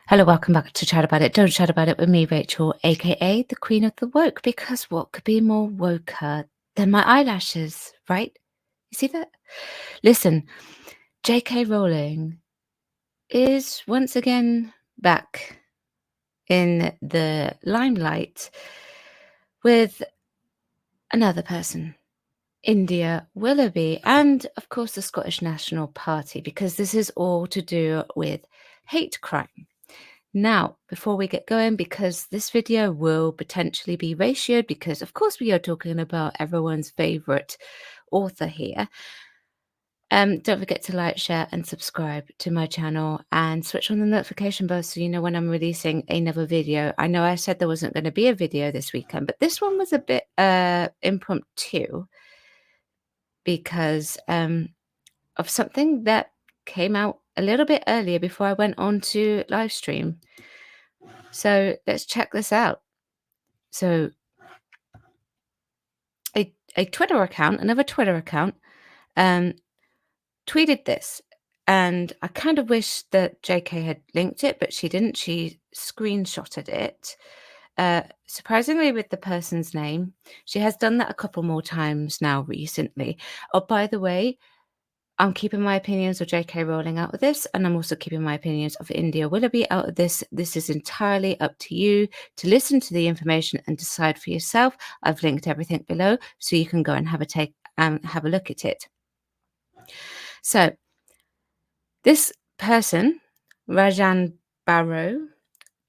Hello, welcome back to Chat About It. Don't chat about it with me, Rachel, aka the Queen of the Woke, because what could be more woker than my eyelashes, right? You see that? Listen, J.K. Rowling is once again back in the limelight with another person, India Willoughby, and of course the Scottish National Party, because this is all to do with hate crime. Now, before we get going, because this video will potentially be ratioed, because of course we are talking about everyone's favorite author here. Don't forget to like, share, and subscribe to my channel and switch on the notification bell so you know when I'm releasing another video. I know I said there wasn't going to be a video this weekend, but this one was a bit impromptu because of something that came out a little bit earlier before I went on to live stream. So let's check this out. So a Twitter account, another Twitter account, um, tweeted this, and I kind of wish that JK had linked it, but she didn't. She screenshotted it. Surprisingly, with the person's name, she has done that a couple more times now recently. Oh, by the way, I'm keeping my opinions of J.K. Rowling out of this, and I'm also keeping my opinions of India Willoughby out of this. This is entirely up to you to listen to the information and decide for yourself. I've linked everything below, so you can go and have a look at it. So, this person, Rajan Barrow,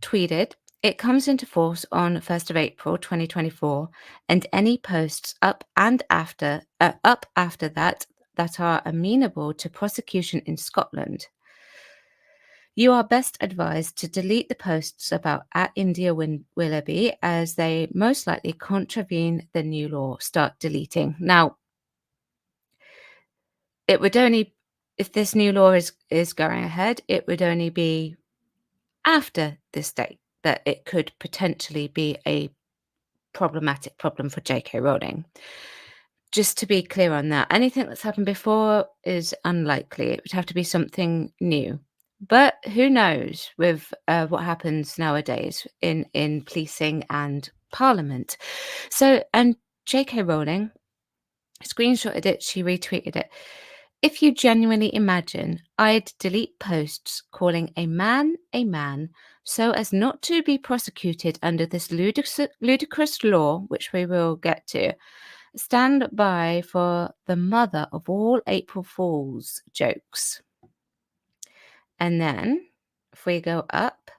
tweeted, "It comes into force on 1st of April 2024, and any posts up after that are amenable to prosecution in Scotland. You are best advised to delete the posts about at India Willoughby as they most likely contravene the new law. Start deleting." Now, it would only, if this new law is going ahead, it would only be after this date that it could potentially be a problematic problem for J.K. Rowling. Just to be clear on that, anything that's happened before is unlikely. It would have to be something new. But who knows with what happens nowadays in policing and Parliament. So, and J.K. Rowling screenshotted it, she retweeted it. "If you genuinely imagine I'd delete posts calling a man so as not to be prosecuted under this ludicrous law, which we will get to, stand by for the mother of all April Fool's jokes." And then, if we go up,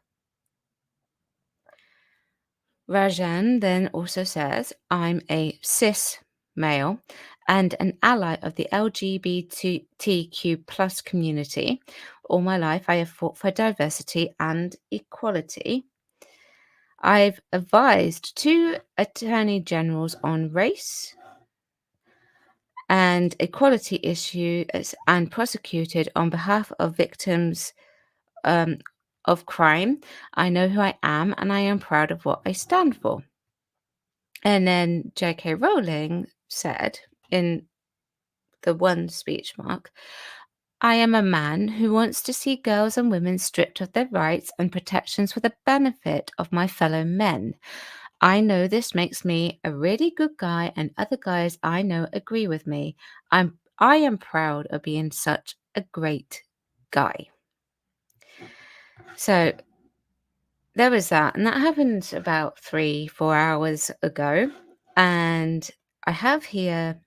Rajan then also says, "I'm a cis male and an ally of the LGBTQ plus community. All my life, I have fought for diversity and equality. I've advised 2 attorney generals on race and equality issues and prosecuted on behalf of victims of crime. I know who I am and I am proud of what I stand for." And then J.K. Rowling said in the one speech mark, "I am a man who wants to see girls and women stripped of their rights and protections for the benefit of my fellow men. I know this makes me a really good guy and other guys I know agree with me. I am proud of being such a great guy." So there was that, and that happened about 3-4 hours ago. And I have here,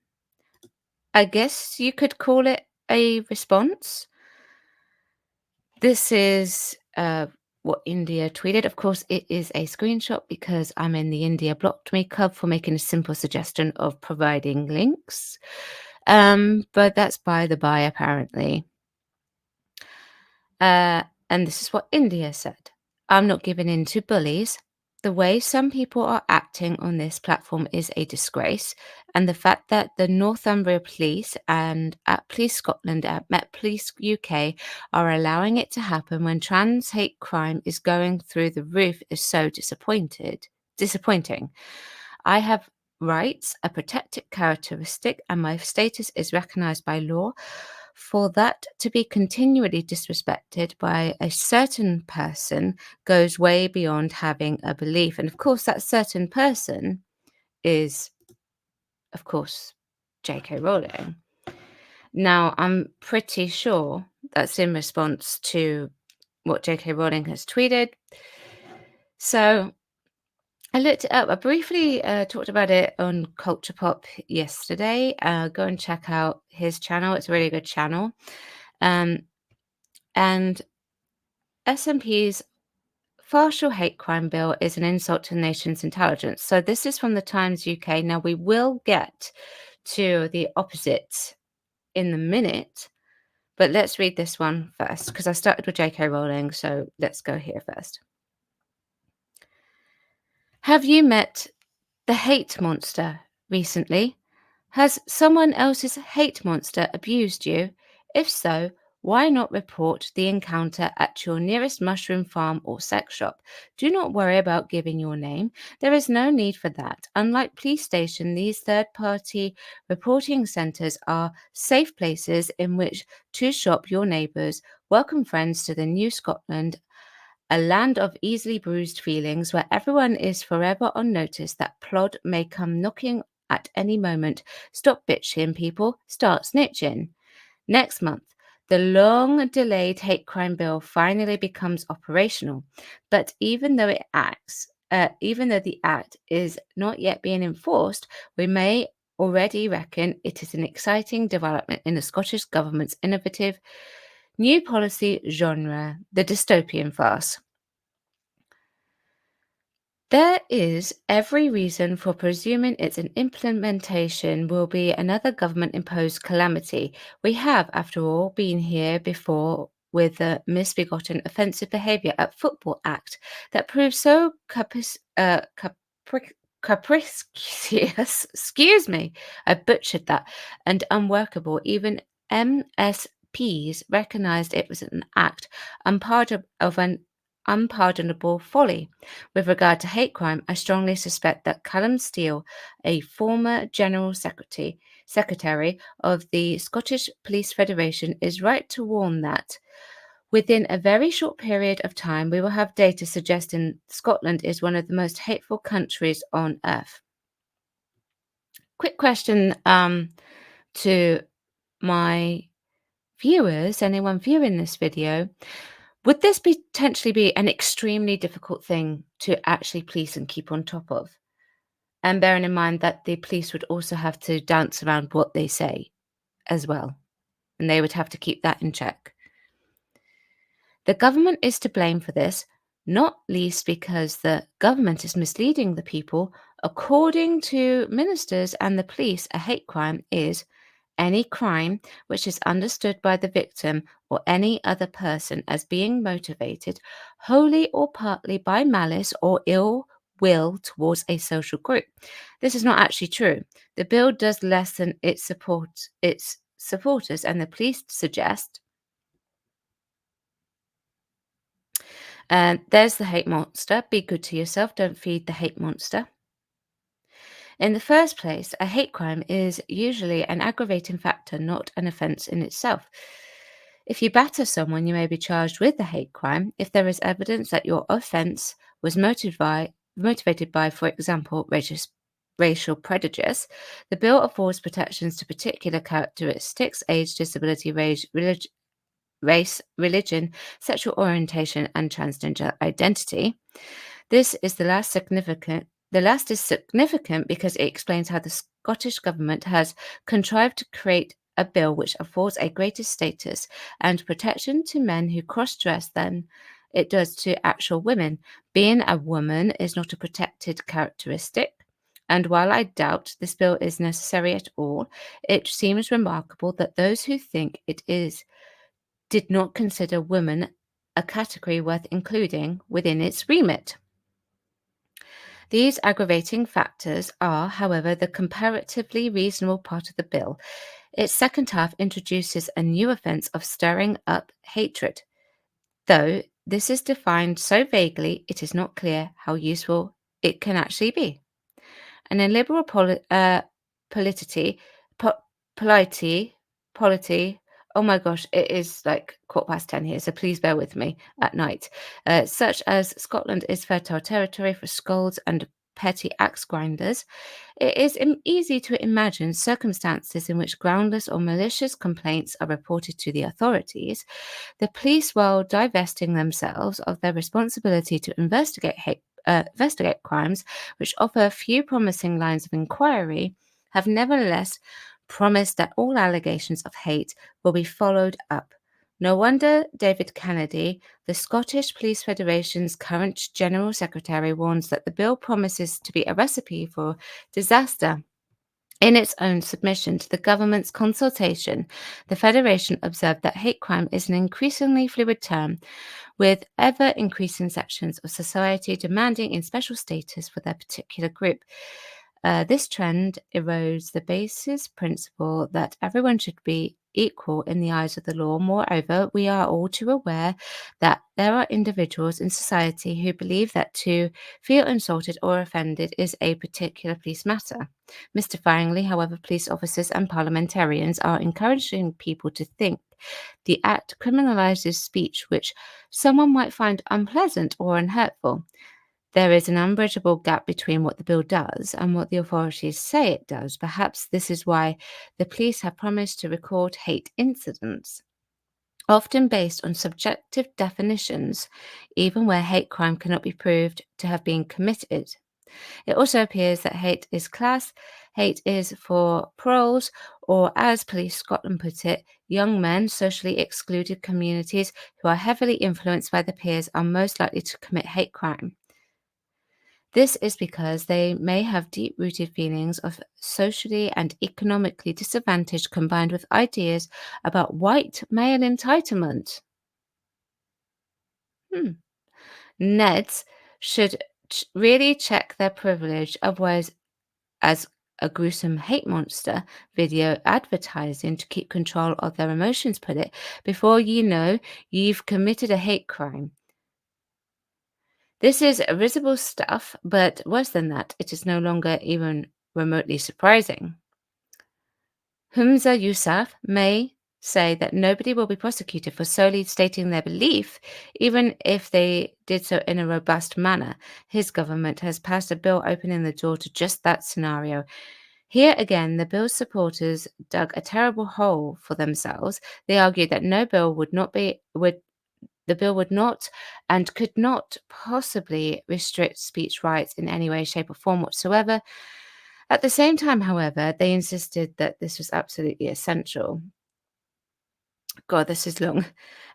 I guess you could call it a response. This is what India tweeted. Of course, it is a screenshot because I'm in the India Blocked Me Club for making a simple suggestion of providing links. But that's by the by, apparently. And this is what India said. "I'm not giving in to bullies. The way some people are acting on this platform is a disgrace, and the fact that the Northumbria Police and at Police Scotland at Met Police UK are allowing it to happen when trans hate crime is going through the roof is so disappointing. I have rights, a protected characteristic, and my status is recognised by law. For that to be continually disrespected by a certain person goes way beyond having a belief. And of course, that certain person is, of course, J.K. Rowling. Now, I'm pretty sure that's in response to what J.K. Rowling has tweeted. So I looked it up. I briefly talked about it on Culture Pop yesterday. Go and check out his channel. It's a really good channel. Um, and SNP's partial hate crime bill is an insult to the nation's intelligence. So this is from the Times UK. Now we will get to the opposite in the minute, but let's read this one first because I started with J.K. Rowling. So let's go here first. Have you met the hate monster recently? Has someone else's hate monster abused you? If so, why not report the encounter at your nearest mushroom farm or sex shop? Do not worry about giving your name. There is no need for that. Unlike police station, these third-party reporting centres are safe places in which to shop your neighbours. Welcome friends to the new Scotland, a land of easily bruised feelings where everyone is forever on notice that plod may come knocking at any moment. Stop bitching, people. Start snitching. Next month, the long delayed hate crime bill finally becomes operational. But even though the act is not yet being enforced, we may already reckon it is an exciting development in the Scottish Government's innovative new policy genre, the dystopian farce. There is every reason for presuming its implementation will be another government-imposed calamity. We have, after all, been here before with the misbegotten offensive behaviour at Football Act that proved so capricious, excuse me, I butchered that, and unworkable. Even MSPs recognised it was an act of an unpardonable folly. With regard to hate crime, I strongly suspect that Callum Steele, a former General Secretary of the Scottish Police Federation, is right to warn that within a very short period of time we will have data suggesting Scotland is one of the most hateful countries on earth. Quick question to my viewers, anyone viewing this video. Would this potentially be an extremely difficult thing to actually police and keep on top of? And bearing in mind that the police would also have to dance around what they say as well, and they would have to keep that in check. The government is to blame for this, not least because the government is misleading the people. According to ministers and the police, a hate crime is any crime which is understood by the victim or any other person as being motivated wholly or partly by malice or ill will towards a social group. This is not actually true. The bill does less than its supporters, and the police suggest. There's the hate monster. Be good to yourself. Don't feed the hate monster. In the first place, a hate crime is usually an aggravating factor, not an offence in itself. If you batter someone, you may be charged with a hate crime if there is evidence that your offence was motivated by, for example, racial prejudice. The bill affords protections to particular characteristics, age, disability, race, religion, sexual orientation, and transgender identity. This is the last significant. The last is significant because it explains how the Scottish Government has contrived to create a bill which affords a greater status and protection to men who cross-dress than it does to actual women. Being a woman is not a protected characteristic, and while I doubt this bill is necessary at all, it seems remarkable that those who think it is did not consider women a category worth including within its remit. These aggravating factors are, however, the comparatively reasonable part of the bill. Its second half introduces a new offence of stirring up hatred. Though this is defined so vaguely, it is not clear how useful it can actually be. And in liberal polity, Oh my gosh, it is like 10:15 here, so please bear with me at night. Such as Scotland is fertile territory for scolds and petty axe grinders, it is easy to imagine circumstances in which groundless or malicious complaints are reported to the authorities. The police, while divesting themselves of their responsibility to investigate crimes which offer few promising lines of inquiry, have nevertheless promised that all allegations of hate will be followed up. No wonder David Kennedy, the Scottish Police Federation's current General Secretary, warns that the bill promises to be a recipe for disaster. In its own submission to the government's consultation, the Federation observed that hate crime is an increasingly fluid term, with ever increasing sections of society demanding a special status for their particular group. This trend erodes the basis principle that everyone should be equal in the eyes of the law. Moreover, we are all too aware that there are individuals in society who believe that to feel insulted or offended is a particular police matter. Mystifyingly, however, police officers and parliamentarians are encouraging people to think the act criminalizes speech which someone might find unpleasant or unhurtful. There is an unbridgeable gap between what the bill does and what the authorities say it does. Perhaps this is why the police have promised to record hate incidents, often based on subjective definitions, even where hate crime cannot be proved to have been committed. It also appears that hate is class, hate is for proles, or as Police Scotland put it, young men, socially excluded communities who are heavily influenced by their peers are most likely to commit hate crime. This is because they may have deep rooted feelings of socially and economically disadvantage combined with ideas about white male entitlement. Hmm. Neds should really check their privilege, otherwise, as a gruesome hate monster video advertising to keep control of their emotions put it, before you know you've committed a hate crime. This is risible stuff, but worse than that, it is no longer even remotely surprising. Humza Yousaf may say that nobody will be prosecuted for solely stating their belief, even if they did so in a robust manner. His government has passed a bill opening the door to just that scenario. Here again, the bill's supporters dug a terrible hole for themselves. They argued that no bill would not be would the bill would not and could not possibly restrict speech rights in any way, shape, or form whatsoever. At the same time, however, they insisted that this was absolutely essential. God, this is long.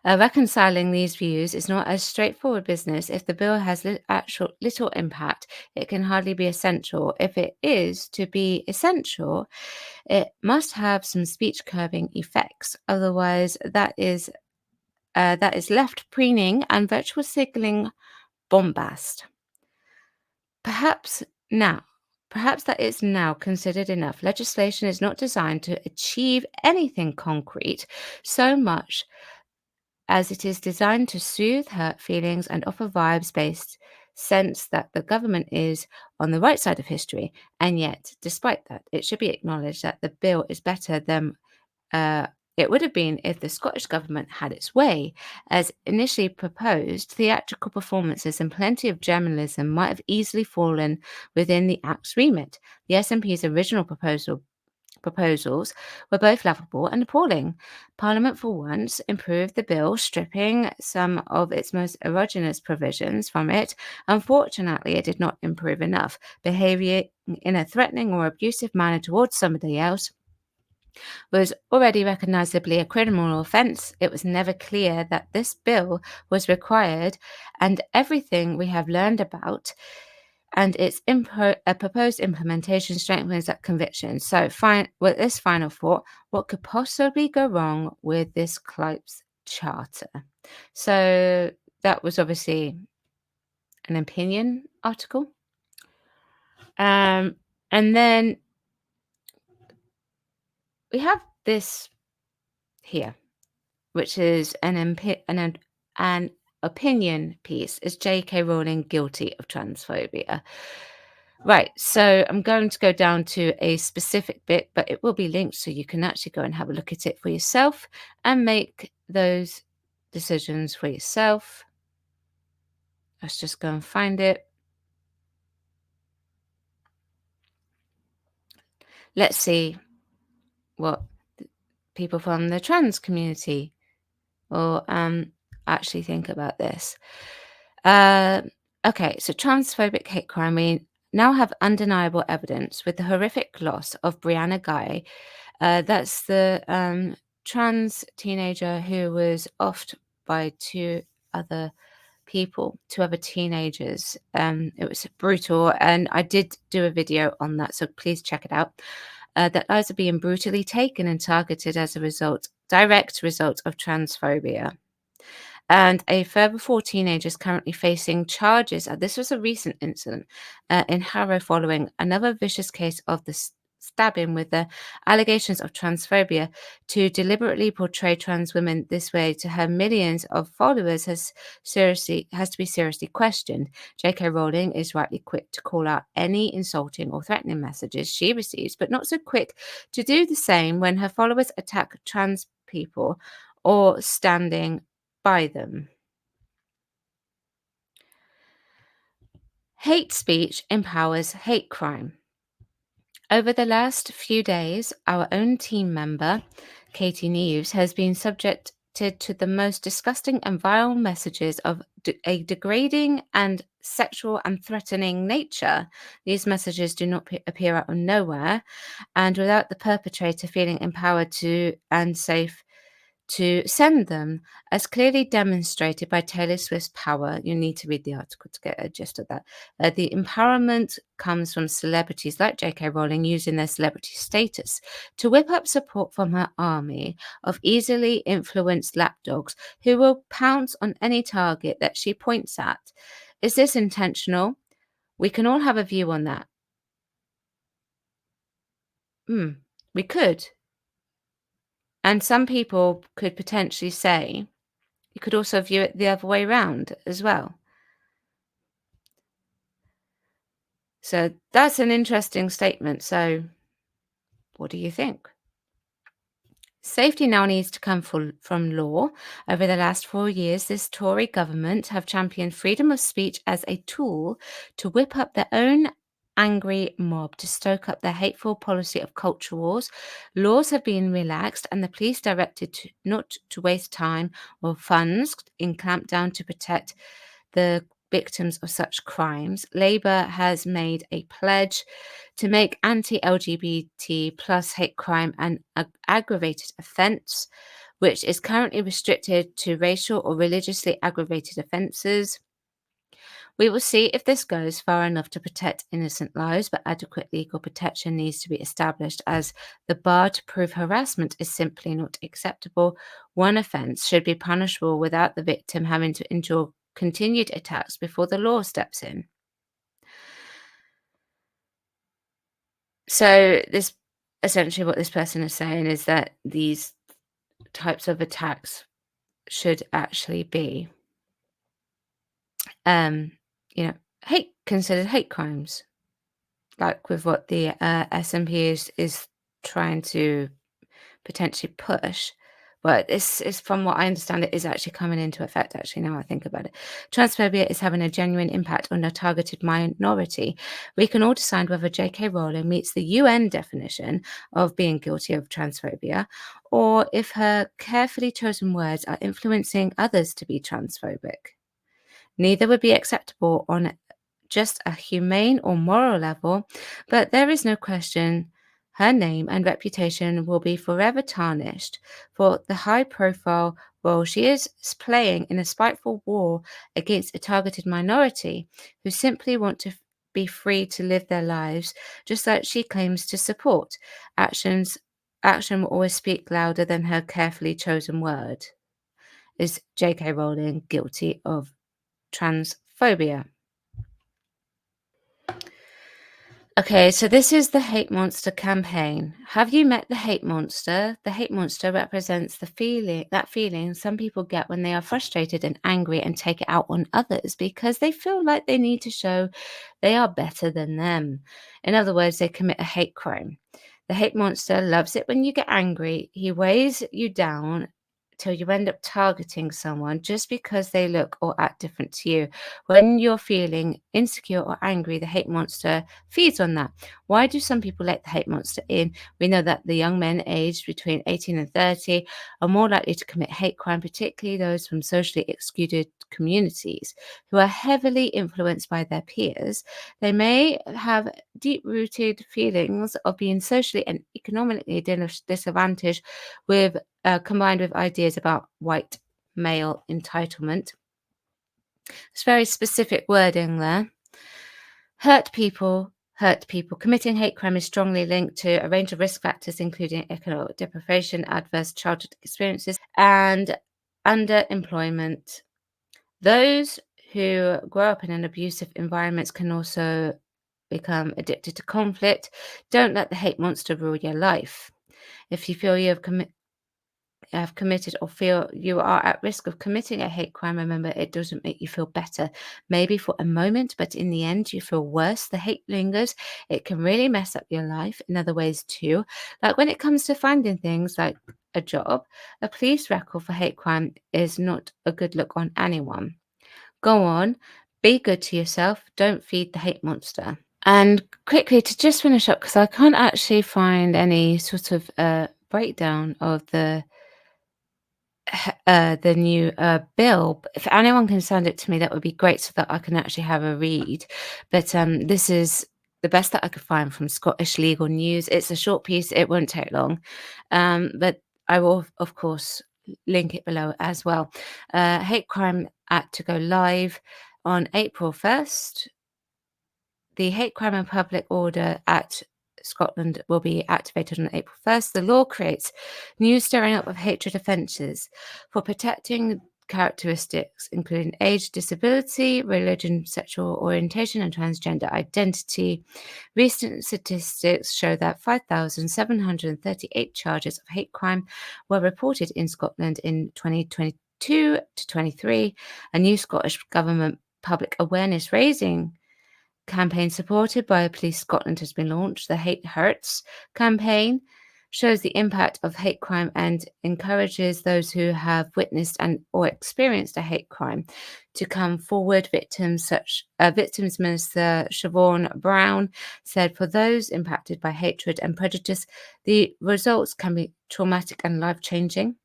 Reconciling these views is not as straightforward business. If the bill has little impact, it can hardly be essential. If it is to be essential, it must have some speech curbing effects. Otherwise, that is left preening and virtual signaling bombast. Perhaps now, perhaps that is now considered enough. Legislation is not designed to achieve anything concrete so much as it is designed to soothe hurt feelings and offer vibes based sense that the government is on the right side of history. And yet, despite that, it should be acknowledged that the bill is better than uh, it would have been if the Scottish Government had its way. As initially proposed, theatrical performances and plenty of journalism might have easily fallen within the Act's remit. The SNP's original proposals were both laughable and appalling. Parliament, for once, improved the bill, stripping some of its most erogenous provisions from it. Unfortunately, it did not improve enough. Behaviour in a threatening or abusive manner towards somebody else was already recognisably a criminal offence. It was never clear that this bill was required, and everything we have learned about and its proposed implementation strengthens that conviction. So, with this final thought, what could possibly go wrong with this Clopes Charter? So, that was obviously an opinion article. And then we have this here, which is an opinion piece. Is J.K. Rowling guilty of transphobia? Right, so I'm going to go down to a specific bit, but it will be linked so you can actually go and have a look at it for yourself and make those decisions for yourself. Let's just go and find it. Let's see what people from the trans community will actually think about this. Uh, okay, so transphobic hate crime. We now have undeniable evidence with the horrific loss of Brianna Guy. That's the trans teenager who was offed by other two other teenagers. It was brutal, and I did do a video on that, so please check it out. That lives are being brutally taken and targeted as a direct result of transphobia. And a further four teenagers currently facing charges. This was a recent incident in Harrow following another vicious case of the stabbing with the allegations of transphobia. To deliberately portray trans women this way to her millions of followers has to be seriously questioned. J.K. Rowling is rightly quick to call out any insulting or threatening messages she receives, but not so quick to do the same when her followers attack trans people or standing by them. Hate speech empowers hate crime. Over the last few days, our own team member, Katie Neves, has been subjected to the most disgusting and vile messages of a degrading and sexual and threatening nature. These messages do not appear out of nowhere, and without the perpetrator feeling empowered and safe to send them, as clearly demonstrated by Taylor Swift's power. You need to read the article to get a gist of that. The empowerment comes from celebrities like J.K. Rowling using their celebrity status to whip up support from her army of easily influenced lapdogs who will pounce on any target that she points at. Is this intentional? We can all have a view on that. We could. And some people could potentially say, you could also view it the other way around as well. So that's an interesting statement. So what do you think? Safety now needs to come from law. Over the last 4 years, this Tory government have championed freedom of speech as a tool to whip up their own angry mob, to stoke up their hateful policy of culture wars. Laws have been relaxed and the police directed not to waste time or funds in clampdown to protect the victims of such crimes. Labour has made a pledge to make anti-LGBT plus hate crime an aggravated offence, which is currently restricted to racial or religiously aggravated offences. We will see if this goes far enough to protect innocent lives, but adequate legal protection needs to be established, as the bar to prove harassment is simply not acceptable. One offence should be punishable without the victim having to endure continued attacks before the law steps in. So this essentially what this person is saying is that these types of attacks should actually be um, considered hate crimes, like with what the SMP is trying to potentially push. But this is, from what I understand, it is actually coming into effect, actually, now I think about it. Transphobia is having a genuine impact on a targeted minority. We can all decide whether J.K. Rowling meets the UN definition of being guilty of transphobia, or if her carefully chosen words are influencing others to be transphobic. Neither would be acceptable on just a humane or moral level, but there is no question her name and reputation will be forever tarnished for the high profile role she is playing in a spiteful war against a targeted minority who simply want to be free to live their lives just like she claims to support. Action will always speak louder than her carefully chosen word. Is J.K. Rowling guilty of transphobia? Okay, so this is the hate monster campaign. Have you met the hate monster? The hate monster represents that feeling some people get when they are frustrated and angry and take it out on others because they feel like they need to show they are better than them. In other words, they commit a hate crime. The hate monster loves it when you get angry. He weighs you down till you end up targeting someone just because they look or act different to you. When you're feeling insecure or angry, the hate monster feeds on that. Why do some people let the hate monster in? We know that the young men aged between 18 and 30 are more likely to commit hate crime, particularly those from socially excluded communities who are heavily influenced by their peers. They may have deep rooted feelings of being socially and economically disadvantaged with combined with ideas about white male entitlement. It's very specific wording there. Hurt people. Committing hate crime is strongly linked to a range of risk factors, including economic deprivation, adverse childhood experiences, and underemployment. Those who grow up in an abusive environment can also become addicted to conflict. Don't let the hate monster rule your life. If you feel you have committed or feel you are at risk of committing a hate crime, remember it doesn't make you feel better. Maybe for a moment, but in the end, you feel worse. The hate lingers. It can really mess up your life in other ways too. Like when it comes to finding things like a job, a police record for hate crime is not a good look on anyone. Go on, be good to yourself. Don't feed the hate monster. And quickly to just finish up, because I can't actually find any sort of breakdown of the new bill. But if anyone can send it to me, that would be great so that I can actually have a read. But this is the best that I could find from Scottish Legal News. It's a short piece, it won't take long. But I will, of course, link it below as well. Hate Crime Act to go live on April 1st. The Hate Crime and Public Order Act Scotland will be activated on April 1st. The law creates new stirring up of hatred offences for protecting characteristics including age, disability, religion, sexual orientation, and transgender identity. Recent statistics show that 5,738 charges of hate crime were reported in Scotland in 2022 to 23. A new Scottish Government public awareness raising campaign supported by Police Scotland has been launched. The Hate Hurts campaign shows the impact of hate crime and encourages those who have witnessed and or experienced a hate crime to come forward. Victims Minister Siobhan Brown said, for those impacted by hatred and prejudice, the results can be traumatic and life-changing.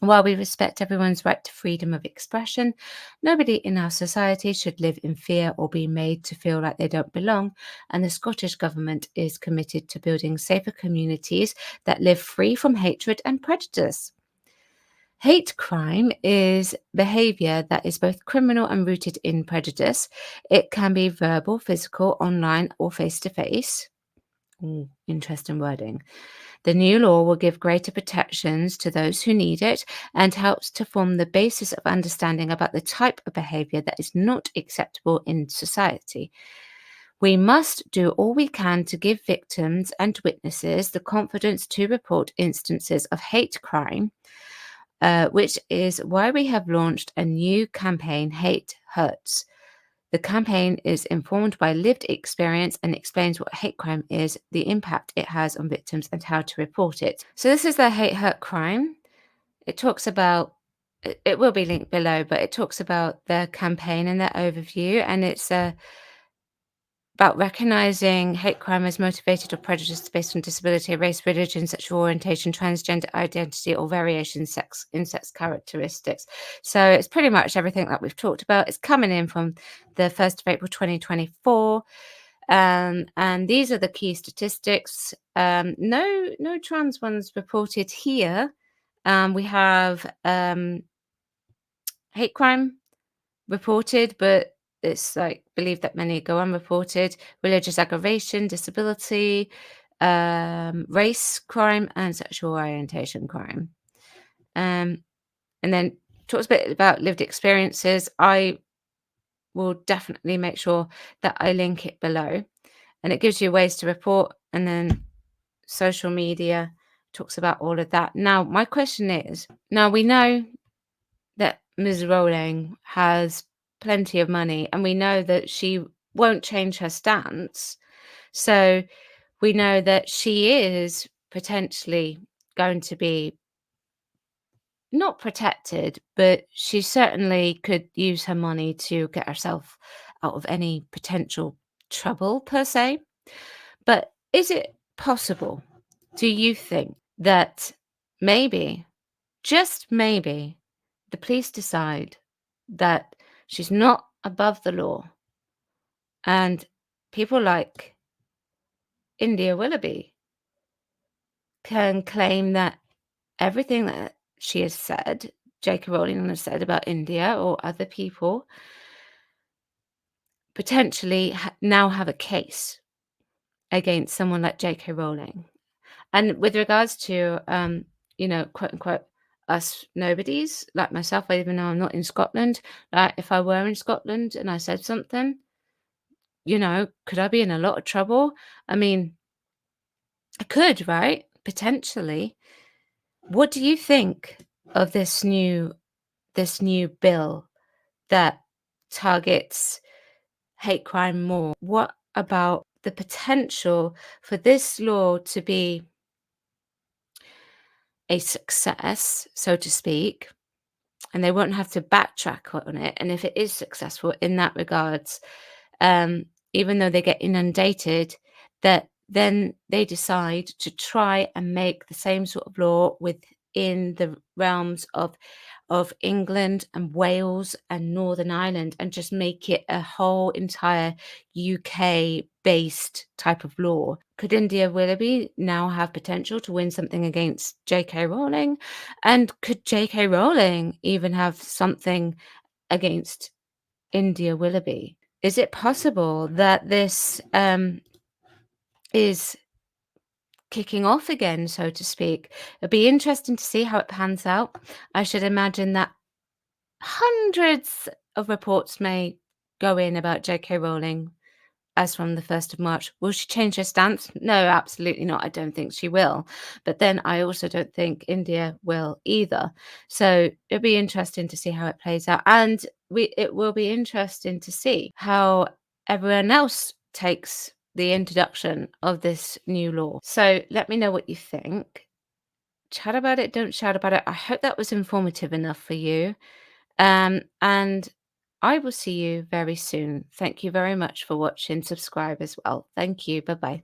While we respect everyone's right to freedom of expression, nobody in our society should live in fear or be made to feel like they don't belong, and the Scottish Government is committed to building safer communities that live free from hatred and prejudice. Hate crime is behaviour that is both criminal and rooted in prejudice. It can be verbal, physical, online, or face to face. Interesting wording. The new law will give greater protections to those who need it and helps to form the basis of understanding about the type of behaviour that is not acceptable in society. We must do all we can to give victims and witnesses the confidence to report instances of hate crime, which is why we have launched a new campaign, Hate Hurts. The campaign is informed by lived experience and explains what hate crime is, the impact it has on victims, and how to report it. So this is the hate hurt crime. It talks about it will be linked below, but it talks about the campaign and their overview, and it's about recognizing hate crime as motivated or prejudiced based on disability, race, religion, sexual orientation, transgender identity, or variation in sex characteristics. So it's pretty much everything that we've talked about. It's coming in from the 1st of April 2024. And these are the key statistics. No trans ones reported here. We have hate crime reported, but it's like believed that many go unreported. Religious aggravation, disability, race crime, and sexual orientation crime. And then talks a bit about lived experiences. I will definitely make sure that I link it below. and it gives you ways to report, and then social media talks about all of that. Now, my question is, now we know that Ms. Rowling has plenty of money, and we know that she won't change her stance. So we know that she is potentially going to be not protected, but she certainly could use her money to get herself out of any potential trouble, per se. But is it possible, do you think, that maybe, just maybe, the police decide that she's not above the law, and people like India Willoughby can claim that everything that she has said, J.K. Rowling has said about India or other people, potentially now have a case against someone like J.K. Rowling? And with regards to, quote unquote, us nobodies like myself, even though I'm not in Scotland, like if I were in Scotland and I said something, could I be in a lot of trouble? I mean, I could, right? Potentially. What do you think of this new bill that targets hate crime more? What about the potential for this law to be a success, so to speak, and they won't have to backtrack on it? And if it is successful in that regards, even though they get inundated, that then they decide to try and make the same sort of law within the realms of England and Wales and Northern Ireland, and just make it a whole entire UK-based type of law. Could India Willoughby now have potential to win something against J.K. Rowling? And could J.K. Rowling even have something against India Willoughby? Is it possible that this is kicking off again, so to speak? It'd be interesting to see how it pans out. I should imagine that hundreds of reports may go in about J.K. Rowling as from the 1st of March. Will she change her stance? No, absolutely not. I don't think she will. But then I also don't think India will either. So it'll be interesting to see how it plays out. And it will be interesting to see how everyone else takes the introduction of this new law. So let me know what you think. Chat about it, don't shout about it. I hope that was informative enough for you. And I will see you very soon. Thank you very much for watching. Subscribe as well. Thank you. Bye bye.